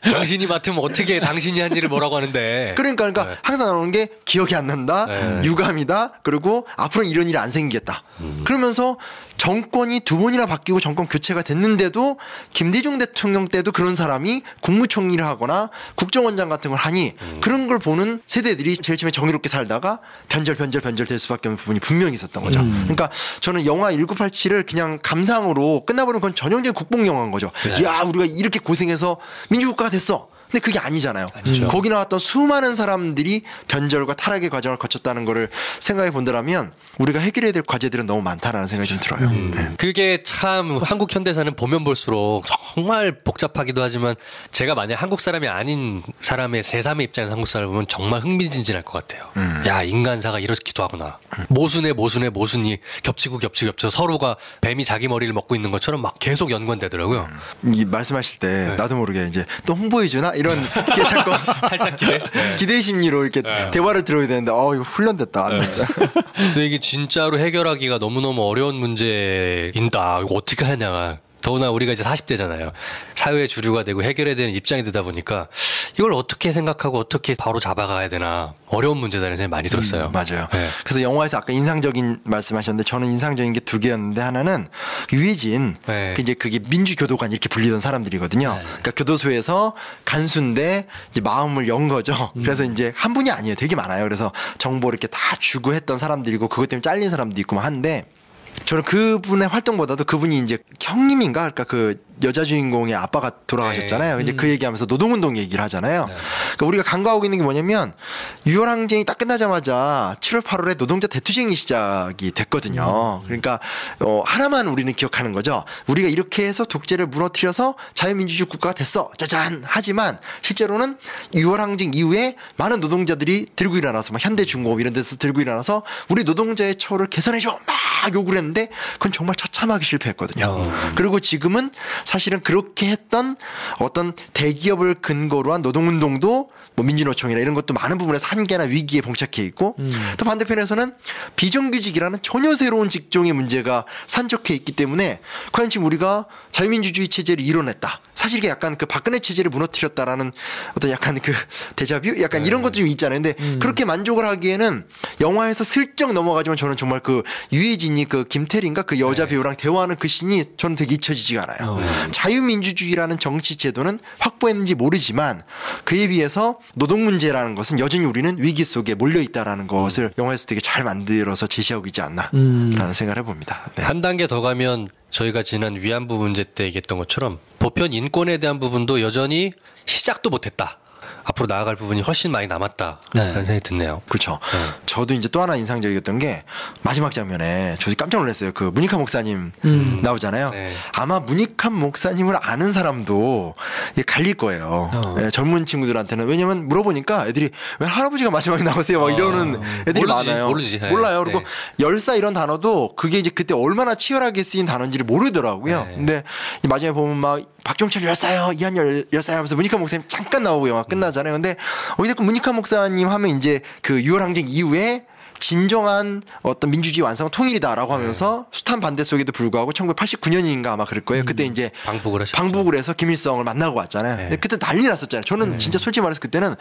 당신이 맡으면 어떻게 당신이 한 일을 뭐라고 하는데. 그러니까 네. 항상 나오는 게 기억이 안 난다. 네. 유감이다. 그리고 앞으로는 이런 일이 안 생기겠다. 그러면서 정권이 두 번이나 바뀌고 정권 교체가 됐는데도 김대중 대통령 때도 그런 사람이 국무총리를 하거나 국정원장 같은 걸 하니 그런 걸 보는 세대들이 제일 처음에 정의롭게 살다가 변절 될 수밖에 없는 부분이 분명히 있었던 거죠. 그러니까 저는 영화 1987을 그냥 감상으로 끝나버리면 그건 전형적인 국뽕 영화인 거죠. 네. 야, 우리가 이렇게 고생해서 민주국가가 됐어. 근데 그게 아니잖아요. 거기 나왔던 수많은 사람들이 변절과 타락의 과정을 거쳤다는 거를 생각해 본다면 우리가 해결해야 될 과제들은 너무 많다라는 생각이 좀 들어요. 네. 그게 참 한국 현대사는 보면 볼수록 정말 복잡하기도 하지만 제가 만약 한국 사람이 아닌 사람의 제3의 입장에서 한국 사람을 보면 정말 흥미진진할 것 같아요. 야, 인간사가 이렇기도 하구나. 모순에 모순이 겹치고 서로가 뱀이 자기 머리를 먹고 있는 것처럼 막 계속 연관되더라고요. 이 말씀하실 때 네. 나도 모르게 이제 또 홍보해주나 이런 게 자꾸 살짝 기대. 네. 기대 심리로 이렇게 네. 대화를 들어야 되는데 이거 훈련됐다. 안 된다. 근데 이게 진짜로 해결하기가 너무너무 어려운 문제인다. 이거 어떻게 하냐. 더구나 우리가 이제 40대잖아요. 사회의 주류가 되고 해결해야 되는 입장이 되다 보니까 이걸 어떻게 생각하고 어떻게 바로 잡아가야 되나 어려운 문제다라는 생각이 많이 들었어요. 맞아요. 네. 그래서 영화에서 아까 인상적인 말씀하셨는데 저는 인상적인 게 두 개였는데 하나는 유해진 네. 이제 그게 민주교도관 이렇게 불리던 사람들이거든요. 네. 그러니까 교도소에서 간수인데 이제 마음을 연 거죠. 그래서 이제 한 분이 아니에요. 되게 많아요. 그래서 정보 이렇게 다 주고 했던 사람들이고 그것 때문에 잘린 사람도 있고 막 한데 저는 그분의 활동보다도 그분이 이제 형님인가 그러니까 그 여자 주인공의 아빠가 돌아가셨잖아요. 네. 이제 그 얘기하면서 노동운동 얘기를 하잖아요. 그러니까 우리가 간과하고 있는 게 뭐냐면 6월 항쟁이 딱 끝나자마자 7월 8월에 노동자 대투쟁이 시작이 됐거든요. 그러니까 하나만 우리는 기억하는 거죠. 우리가 이렇게 해서 독재를 무너뜨려서 자유민주주의 국가가 됐어. 짜잔. 하지만 실제로는 6월 항쟁 이후에 많은 노동자들이 들고 일어나서 막 현대중공업 이런 데서 들고 일어나서 우리 노동자의 처우를 개선해줘 막 요구를 했는데 그건 정말 처참하게 실패했거든요. 그리고 지금은 사실은 그렇게 했던 어떤 대기업을 근거로 한 노동운동도 뭐 민주노총이나 이런 것도 많은 부분에서 한계나 위기에 봉착해 있고 또 반대편에서는 비정규직이라는 전혀 새로운 직종의 문제가 산적해 있기 때문에 과연 지금 우리가 자유민주주의 체제를 이뤄냈다. 사실 이게 약간 그 박근혜 체제를 무너뜨렸다라는 어떤 약간 그 데자뷰? 약간 이런 것도 좀 있잖아요. 근데 그렇게 만족을 하기에는 영화에서 슬쩍 넘어가지만 저는 정말 그 유해진이 그 김태리인가 그 여자 배우랑 대화하는 그 씬이 저는 되게 잊혀지지가 않아요. 자유민주주의라는 정치 제도는 확보했는지 모르지만 그에 비해서 노동 문제라는 것은 여전히 우리는 위기 속에 몰려 있다라는 것을 영화에서 되게 잘 만들어서 제시하고 있지 않나라는 생각을 해봅니다. 네. 한 단계 더 가면 저희가 지난 위안부 문제 때 얘기했던 것처럼 보편 인권에 대한 부분도 여전히 시작도 못했다. 앞으로 나아갈 부분이 훨씬 많이 남았다라는 생각이 드네요. 그렇죠. 저도 이제 또 하나 인상적이었던 게 마지막 장면에 저 깜짝 놀랐어요. 그 문익환 목사님 나오잖아요. 네. 아마 문익환 목사님을 아는 사람도 갈릴 거예요. 네, 젊은 친구들한테는. 왜냐면 물어보니까 애들이 왜 할아버지가 마지막에 나오세요? 막 이러는 애들이 많아요. 모르지. 몰라요. 그리고 네. 열사 이런 단어도 그게 이제 그때 얼마나 치열하게 쓰인 단어인지를 모르더라고요. 네. 근데 마지막에 보면 막 박종철 열사요, 이한열 열사요 하면서 문익환 목사님 잠깐 나오고 영화 끝나잖아요. 근데 어쨌든 문익환 목사님 하면 이제 그 6월 항쟁 이후에 진정한 어떤 민주주의 완성은 통일이다라고 하면서 숱한 반대 속에도 불구하고 1989년인가 아마 그럴 거예요. 그때 이제 방북을 해서 김일성을 만나고 왔잖아요. 근데 그때 난리 났었잖아요. 저는 진짜 솔직히 말해서 그때는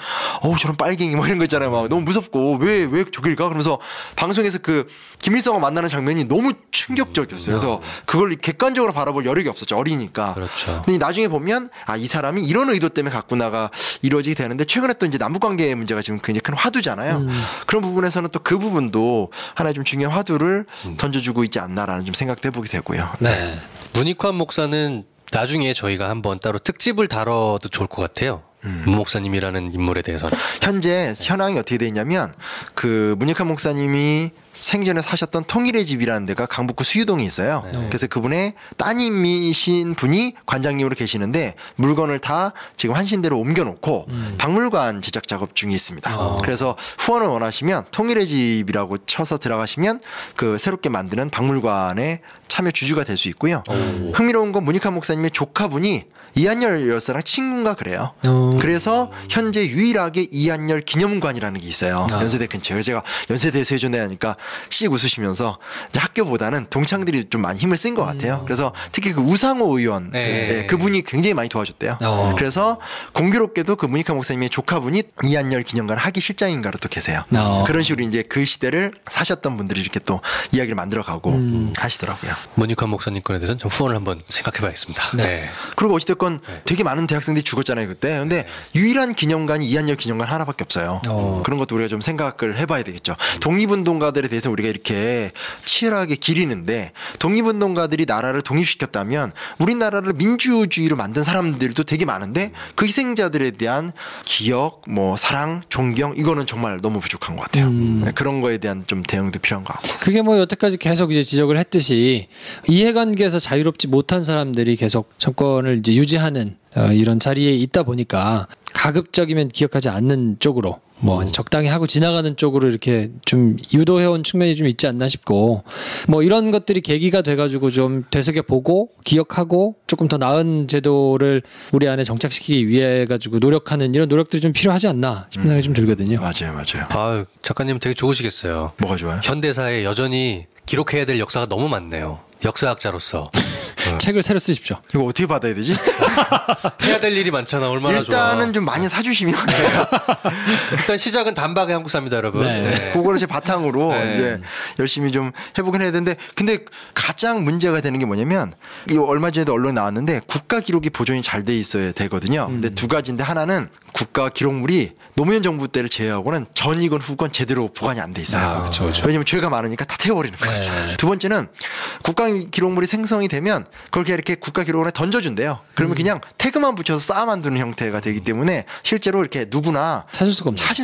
저런 빨갱이 뭐 이런 거 있잖아요. 막 너무 무섭고 왜 저길 가? 그러면서 방송에서 그 김일성을 만나는 장면이 너무 충격적이었어요. 그래서 그걸 객관적으로 바라볼 여력이 없었죠. 어리니까. 그렇죠. 근데 나중에 보면 이 사람이 이런 의도 때문에 갔구나가 이루어지게 되는데 최근에 또 이제 남북관계 문제가 지금 굉장히 큰 화두잖아요. 그런 부분에서는 또 그 부분도 하나의 좀 중요한 화두를 던져주고 있지 않나라는 좀 생각도 해보게 되고요. 네. 문익환 목사는 나중에 저희가 한번 따로 특집을 다뤄도 좋을 것 같아요. 문 목사님이라는 인물에 대해서는. 현재 현황이 어떻게 돼 있냐면 그 문익환 목사님이 생전에 사셨던 통일의 집이라는 데가 강북구 수유동에 있어요. 그래서 그분의 따님이신 분이 관장님으로 계시는데 물건을 다 지금 한신대로 옮겨놓고 박물관 제작 작업 중에 있습니다. 그래서 후원을 원하시면 통일의 집이라고 쳐서 들어가시면 그 새롭게 만드는 박물관에 참여 주주가 될 수 있고요. 흥미로운 건 문익환 목사님의 조카분이 이한열 열사랑 친구인가 그래요. 그래서 현재 유일하게 이한열 기념관이라는 게 있어요. 연세대 근처에. 그래서 제가 연세대 세존에 하니까 씩 웃으시면서 이제 학교보다는 동창들이 좀 많이 힘을 쓴 것 같아요. 그래서 특히 그 우상호 의원 그분이 굉장히 많이 도와줬대요. 그래서 공교롭게도 그 문익환 목사님의 조카분이 이한열 기념관 학위 실장인가로 또 계세요. 그런 식으로 이제 그 시대를 사셨던 분들이 이렇게 또 이야기를 만들어가고 하시더라고요. 문익환 목사님 건에 대해서는 좀 후원을 한번 생각해봐야겠습니다. 네. 그리고 어찌됐건 되게 많은 대학생들이 죽었잖아요 그때. 근데 유일한 기념관이 이한열 기념관 하나밖에 없어요. 그런 것도 우리가 좀 생각을 해봐야 되겠죠. 독립운동가들에 대해서 우리가 이렇게 치열하게 기리는데 독립운동가들이 나라를 독립시켰다면 우리나라를 민주주의로 만든 사람들도 되게 많은데 그 희생자들에 대한 기억, 뭐 사랑, 존경 이거는 정말 너무 부족한 것 같아요. 그런 거에 대한 좀 대응도 필요한 것 같고. 그게 뭐 여태까지 계속 이제 지적을 했듯이 이해관계에서 자유롭지 못한 사람들이 계속 정권을 이제 유지하는 이런 자리에 있다 보니까 가급적이면 기억하지 않는 쪽으로 뭐 적당히 하고 지나가는 쪽으로 이렇게 좀 유도해온 측면이 좀 있지 않나 싶고 뭐 이런 것들이 계기가 돼가지고 좀 되새겨보고 기억하고 조금 더 나은 제도를 우리 안에 정착시키기 위해 가지고 노력하는 이런 노력들이 좀 필요하지 않나 싶은 생각이 좀 들거든요. 맞아요. 아, 작가님 되게 좋으시겠어요. 뭐가 좋아요? 현대사에 여전히 기록해야 될 역사가 너무 많네요. 역사학자로서. 책을 새로 쓰십시오. 이거 어떻게 받아야 되지? 해야 될 일이 많잖아. 얼마나 좋아. 일단은 좀 많이 사주시면 일단 시작은 단박에 한국사입니다, 여러분. 네. 그거를 제 바탕으로 네. 이제 열심히 좀 해보긴 해야 되는데 근데 가장 문제가 되는 게 뭐냐면 이거 얼마 전에도 언론에 나왔는데 국가 기록이 보존이 잘 돼 있어야 되거든요. 근데 두 가지인데 하나는 국가 기록물이 노무현 정부 때를 제외하고는 전이건 후건 제대로 보관이 안 돼 있어요. 그렇죠. 왜냐면 죄가 많으니까 다 태워버리는 거죠. 두 번째는 국가 기록물이 생성이 되면 그렇게 이렇게 국가 기록원에 던져준대요. 그러면 그냥 태그만 붙여서 쌓아만 두는 형태가 되기 때문에 실제로 이렇게 누구나 찾을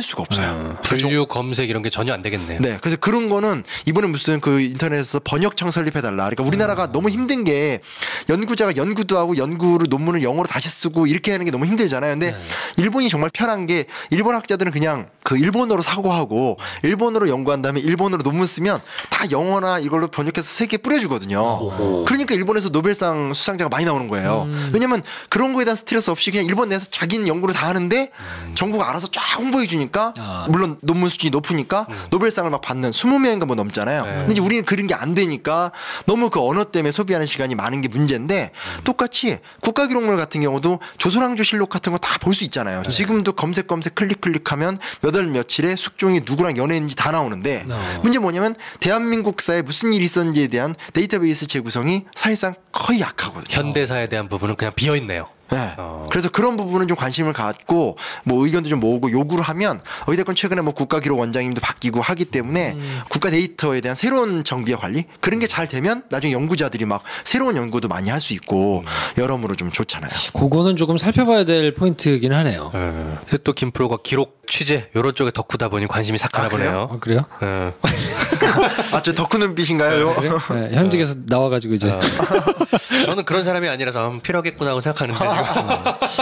수가 없어요. 분류 검색 이런 게 전혀 안 되겠네요. 네, 그래서 그런 거는 이번에 무슨 그 인터넷에서 번역청 설립해달라. 그러니까 우리나라가 너무 힘든 게 연구자가 연구도 하고 연구를 논문을 영어로 다시 쓰고 이렇게 하는 게 너무 힘들잖아요. 근데 일본이 정말 편한 게 일본 학자들은 그냥 그 일본어로 사고하고 일본어로 연구한 다음에 일본어로 논문 쓰면 다 영어나 이걸로 번역해서 세계에 뿌려주거든요. 그러니까 일본에서 노벨상 수상자가 많이 나오는 거예요. 왜냐면 그런 거에 대한 스트레스 없이 그냥 일본 내에서 자기는 연구를 다 하는데 정부가 알아서 쫙 홍보해 주니까 물론 논문 수준이 높으니까 노벨상을 막 받는 20명인가 뭐 넘잖아요. 근데 이제 우리는 그런 게 안 되니까 너무 그 언어 때문에 소비하는 시간이 많은 게 문제인데 똑같이 국가기록물 같은 경우도 조선왕조실록 같은 거 다 볼 수 있잖아요. 지금도 검색 클릭하면 몇 월 며칠에 숙종이 누구랑 연애했는지 다 나오는데 문제 뭐냐면 대한민국사에 무슨 일이 있었는지에 대한 데이터베이스 재구성이 사실상 거의 약하거든요. 현대사에 대한 부분은 그냥 비어있네요. 네. 그래서 그런 부분은 좀 관심을 갖고 뭐 의견도 좀 모으고 요구를 하면 어찌됐건 최근에 뭐 국가기록 원장님도 바뀌고 하기 때문에 국가 데이터에 대한 새로운 정비와 관리 그런 게 잘 되면 나중에 연구자들이 막 새로운 연구도 많이 할 수 있고 여러모로 좀 좋잖아요. 그거는 조금 살펴봐야 될 포인트이긴 하네요. 그래서 또 김프로가 기록 취재 이런 쪽에 덕후다 보니 관심이 싹 가나 보네요. 아, 그래요? 아, 저 덕후 눈빛인가요? 네, 현직에서 나와가지고 이제. 저는 그런 사람이 아니라서 필요하겠구나 하고 생각하는데.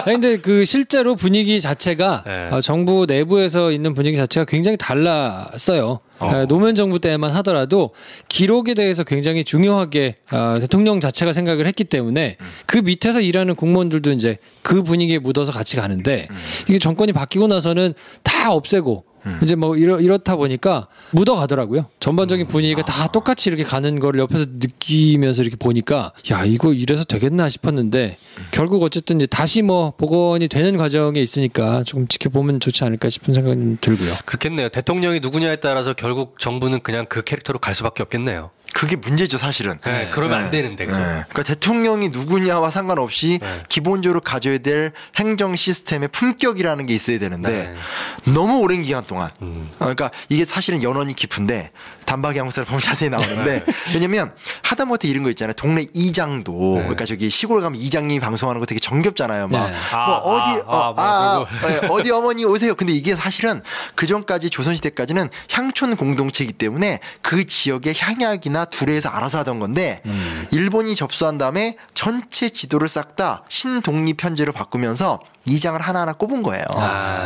아니, 근데 그 실제로 분위기 자체가 정부 내부에서 있는 분위기 자체가 굉장히 달랐어요. 노무현 정부 때만 하더라도 기록에 대해서 굉장히 중요하게 대통령 자체가 생각을 했기 때문에 그 밑에서 일하는 공무원들도 이제 그 분위기에 묻어서 같이 가는데 이게 정권이 바뀌고 나서는 다 없애고 이제 뭐 이렇다 보니까 묻어가더라고요. 전반적인 분위기가 다 똑같이 이렇게 가는 걸 옆에서 느끼면서 이렇게 보니까 야 이거 이래서 되겠나 싶었는데 결국 어쨌든 이제 다시 뭐 복원이 되는 과정에 있으니까 조금 지켜보면 좋지 않을까 싶은 생각이 들고요. 그렇겠네요. 대통령이 누구냐에 따라서 결국 정부는 그냥 그 캐릭터로 갈 수밖에 없겠네요. 그게 문제죠, 사실은. 네, 그러면 안 되는데. 그러니까 대통령이 누구냐와 상관없이 기본적으로 가져야 될 행정 시스템의 품격이라는 게 있어야 되는데 너무 오랜 기간 동안. 그러니까 이게 사실은 연원이 깊은데 단박에 형사를 보면 자세히 나오는데 왜냐면 하다못해 이런 거 있잖아요. 동네 이장도 그러니까 저기 시골 가면 이장님이 방송하는 거 되게 정겹잖아요. 막 어디 어머니 오세요. 근데 이게 사실은 그 전까지 조선시대까지는 향촌 공동체이기 때문에 그 지역의 향약이나 두레에서 알아서 하던 건데 일본이 접수한 다음에 전체 지도를 싹 다 신독립 편제로 바꾸면서 이장을 하나하나 꼽은 거예요.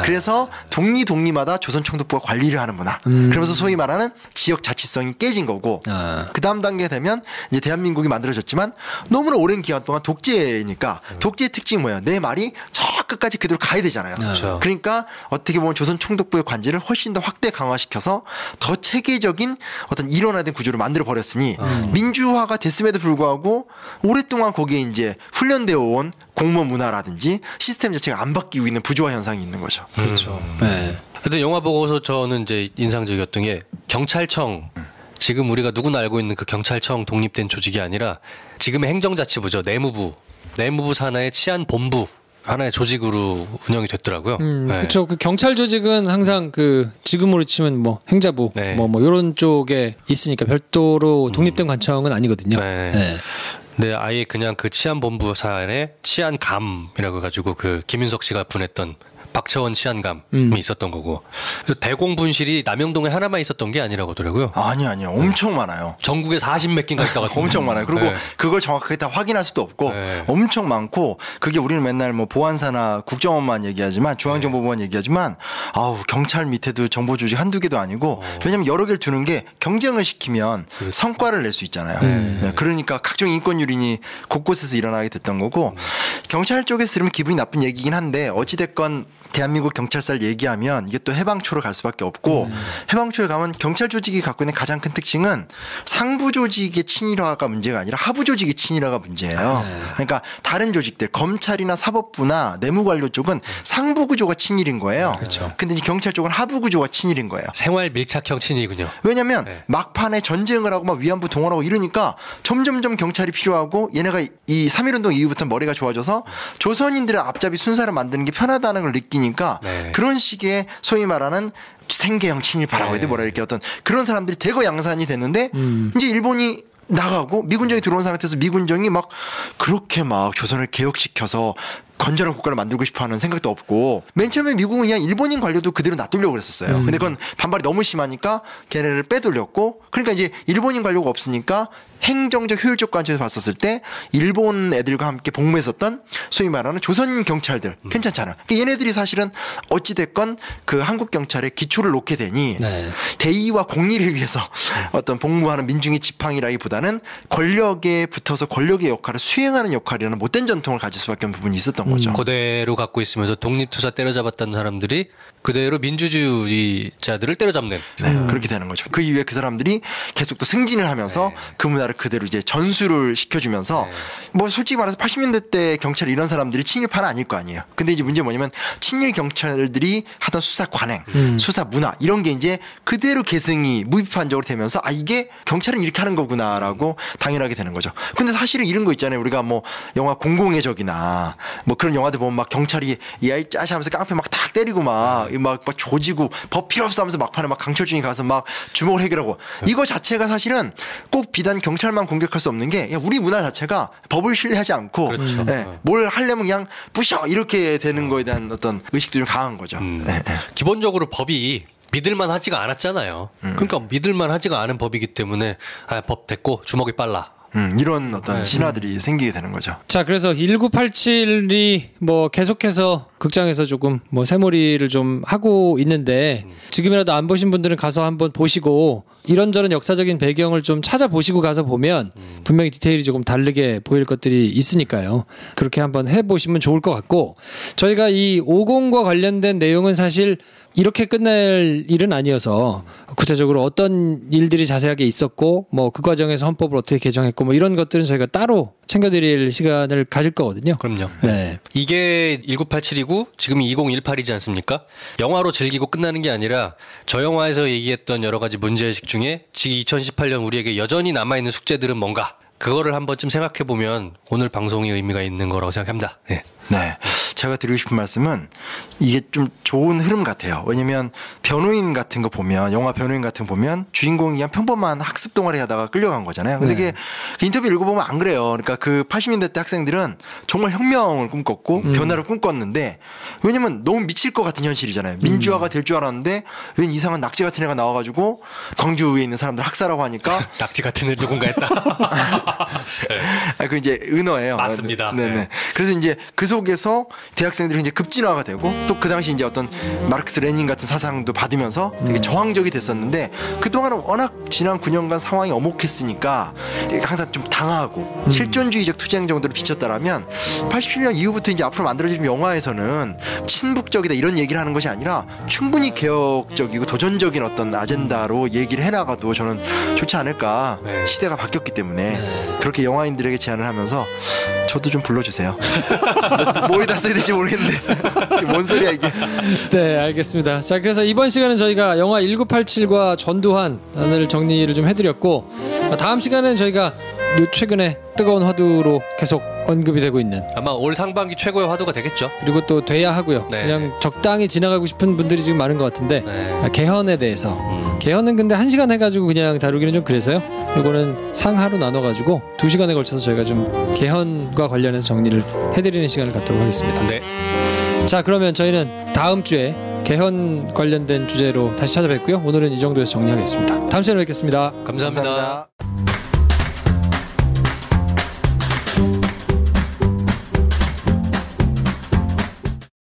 그래서 동리마다 조선총독부가 관리를 하는구나. 그러면서 소위 말하는 지역 자치성이 깨진 거고 그 다음 단계 되면 이제 대한민국이 만들어졌지만 너무나 오랜 기간 동안 독재니까 독재의 특징이 뭐예요? 내 말이 저 끝까지 그대로 가야 되잖아요. 그러니까 어떻게 보면 조선총독부의 관제를 훨씬 더 확대 강화시켜서 더 체계적인 어떤 일원화된 구조를 만들어 버렸으니 민주화가 됐음에도 불구하고 오랫동안 거기에 이제 훈련되어 온 공무원 문화라든지 시스템 자체가 안 바뀌고 있는 부조화 현상이 있는 거죠. 그렇죠. 네. 근데 영화 보고서 저는 이제 인상적이었던 게 경찰청 지금 우리가 누구나 알고 있는 그 경찰청 독립된 조직이 아니라 지금의 행정자치부죠. 내무부 산하의 치안본부 하나의 조직으로 운영이 됐더라고요. 그렇죠. 그 경찰 조직은 항상 그 지금으로 치면 뭐 행자부 뭐 이런 쪽에 있으니까 별도로 독립된 관청은 아니거든요. 네. 네, 아예 그냥 그 치안본부 산에 치안감이라고 해가지고 그 김윤석 씨가 보냈던 박채원 치안감이 있었던 거고 대공분실이 남영동에 하나만 있었던 게 아니라고 하더라고요. 아니요. 엄청 많아요. 전국에 40몇 개가 있다가 엄청 많아요. 그리고 그걸 정확하게 다 확인할 수도 없고 엄청 많고 그게 우리는 맨날 뭐 보안사나 국정원만 얘기하지만 중앙정보부만 얘기하지만 경찰 밑에도 정보조직 한두 개도 아니고 왜냐면 여러 개를 두는 게 경쟁을 시키면 성과를 낼 수 있잖아요. 그러니까 각종 인권 유린이 곳곳에서 일어나게 됐던 거고 경찰 쪽에서 들으면 기분이 나쁜 얘기긴 한데 어찌됐건 대한민국 경찰사를 얘기하면 이게 또 해방초로 갈 수밖에 없고 해방초에 가면 경찰 조직이 갖고 있는 가장 큰 특징은 상부 조직의 친일화가 문제가 아니라 하부 조직의 친일화가 문제예요. 그러니까 다른 조직들 검찰이나 사법부나 내무관료 쪽은 상부 구조가 친일인 거예요. 그렇죠. 근데 이제 경찰 쪽은 하부 구조가 친일인 거예요. 생활 밀착형 친일이군요. 왜냐하면 막판에 전쟁을 하고 막 위안부 동원하고 이러니까 점점점 경찰이 필요하고 얘네가 이 3.1운동 이후부터 머리가 좋아져서 조선인들의 앞잡이 순사를 만드는 게 편하다는 걸 느끼니까 그런 식의 소위 말하는 생계형 친일파라고 해야 돼 뭐라 이렇게 어떤 그런 사람들이 대거 양산이 됐는데 이제 일본이 나가고 미군정이 들어온 상태에서 미군정이 막 그렇게 막 조선을 개혁시켜서 건전한 국가를 만들고 싶어하는 생각도 없고 맨 처음에 미국은 그냥 일본인 관료도 그대로 놔두려고 그랬었어요. 근데 그건 반발이 너무 심하니까 걔네를 빼돌렸고 그러니까 이제 일본인 관료가 없으니까 행정적 효율적 관점에서 봤었을 때 일본 애들과 함께 복무했었던 소위 말하는 조선 경찰들 괜찮잖아요. 그러니까 얘네들이 사실은 어찌됐건 그 한국 경찰의 기초를 놓게 되니 대의와 공리를 위해서 어떤 복무하는 민중의 지팡이라기보다는 권력에 붙어서 권력의 역할을 수행하는 역할이라는 못된 전통을 가질 수밖에 없는 부분이 있었던 거죠. 그대로 갖고 있으면서 독립투사 때려잡았던 사람들이 그대로 민주주의자들을 때려잡는 그렇게 되는 거죠. 그 이후에 그 사람들이 계속 또 승진을 하면서 그 문화를 그대로 이제 전수를 시켜주면서 뭐 솔직히 말해서 80년대 때 경찰 이런 사람들이 친일파는 아닐 거 아니에요. 근데 이제 문제 뭐냐면 친일 경찰들이 하던 수사 관행, 수사 문화 이런 게 이제 그대로 계승이 무비판적으로 되면서 이게 경찰은 이렇게 하는 거구나라고 당연하게 되는 거죠. 근데 사실은 이런 거 있잖아요. 우리가 뭐 영화 공공의 적이나 뭐 그런 영화들 보면 막 경찰이 이 아이 짜시 하면서 깡패 막 탁 때리고 막 조지고 법 필요 없어 하면서 막판에 막 강철중이 가서 막 주먹을 해결하고 이거 자체가 사실은 꼭 비단 경찰만 공격할 수 없는 게 우리 문화 자체가 법을 신뢰하지 않고 뭘 하려면 그냥 부셔 이렇게 되는 거에 대한 어떤 의식도 좀 강한 거죠. 기본적으로 법이 믿을만 하지가 않았잖아요. 그러니까 믿을만 하지가 않은 법이기 때문에 법 됐고 주먹이 빨라. 이런 어떤 신화들이 생기게 되는 거죠. 자, 그래서 1987이 뭐 계속해서 극장에서 조금 뭐 새몰이를 좀 하고 있는데 지금이라도 안 보신 분들은 가서 한번 보시고 이런저런 역사적인 배경을 좀 찾아보시고 가서 보면 분명히 디테일이 조금 다르게 보일 것들이 있으니까요. 그렇게 한번 해보시면 좋을 것 같고 저희가 이 50과 관련된 내용은 사실 이렇게 끝낼 일은 아니어서 구체적으로 어떤 일들이 자세하게 있었고 뭐 그 과정에서 헌법을 어떻게 개정했고 뭐 이런 것들은 저희가 따로 챙겨드릴 시간을 가질 거거든요. 그럼요. 네. 이게 1987이고 그리고 지금이 2018이지 않습니까? 영화로 즐기고 끝나는 게 아니라 저 영화에서 얘기했던 여러 가지 문제의식 중에 2018년 우리에게 여전히 남아있는 숙제들은 뭔가, 그거를 한 번쯤 생각해보면 오늘 방송이 의미가 있는 거라고 생각합니다. 네. 네. 제가 드리고 싶은 말씀은 이게 좀 좋은 흐름 같아요. 왜냐면 변호인 같은 거 보면, 영화 변호인 같은 거 보면 주인공이 그냥 평범한 학습 동아리 하다가 끌려간 거잖아요. 근데 이게 그 인터뷰 읽어보면 안 그래요. 그러니까 그 80년대 때 학생들은 정말 혁명을 꿈꿨고 변화를 꿈꿨는데, 왜냐면 너무 미칠 것 같은 현실이잖아요. 민주화가 될 줄 알았는데 웬 이상한 낙지 같은 애가 나와가지고 광주에 있는 사람들 학살하고 하니까 낙지 같은 애 누군가 했다. 그 이제 은어예요. 맞습니다. 네네. 네. 그래서 이제 그 속에서 대학생들이 이제 급진화가 되고, 또 그 당시 이제 어떤 마르크스 레닌 같은 사상도 받으면서 되게 저항적이 됐었는데, 그동안은 워낙 지난 9년간 상황이 엄혹했으니까 항상 좀 당하고 실존주의적 투쟁 정도로 비쳤다라면, 87년 이후부터 이제 앞으로 만들어진 영화에서는 친북적이다 이런 얘기를 하는 것이 아니라 충분히 개혁적이고 도전적인 어떤 아젠다로 얘기를 해나가도 저는 좋지 않을까. 네. 시대가 바뀌었기 때문에 그렇게 영화인들에게 제안을 하면서 저도 좀 불러주세요. 뭐에다 써야 될지 모르겠는데 뭔 소리야 이게. 네, 알겠습니다. 자, 그래서 이번 시간은 저희가 영화 1987과 전두환을 정리를 좀 해드렸고, 다음 시간은 저희가 최근에 뜨거운 화두로 계속 언급이 되고 있는, 아마 올 상반기 최고의 화두가 되겠죠. 그리고 또 돼야 하고요. 네. 그냥 적당히 지나가고 싶은 분들이 지금 많은 것 같은데, 네. 개헌에 대해서 개헌은 근데 1시간 해가지고 그냥 다루기는 좀 그래서요. 이거는 상하로 나눠가지고 2시간에 걸쳐서 저희가 좀 개헌과 관련해서 정리를 해드리는 시간을 갖도록 하겠습니다. 네. 자, 그러면 저희는 다음 주에 개헌 관련된 주제로 다시 찾아뵙고요. 오늘은 이 정도에서 정리하겠습니다. 다음 시간에 뵙겠습니다. 감사합니다.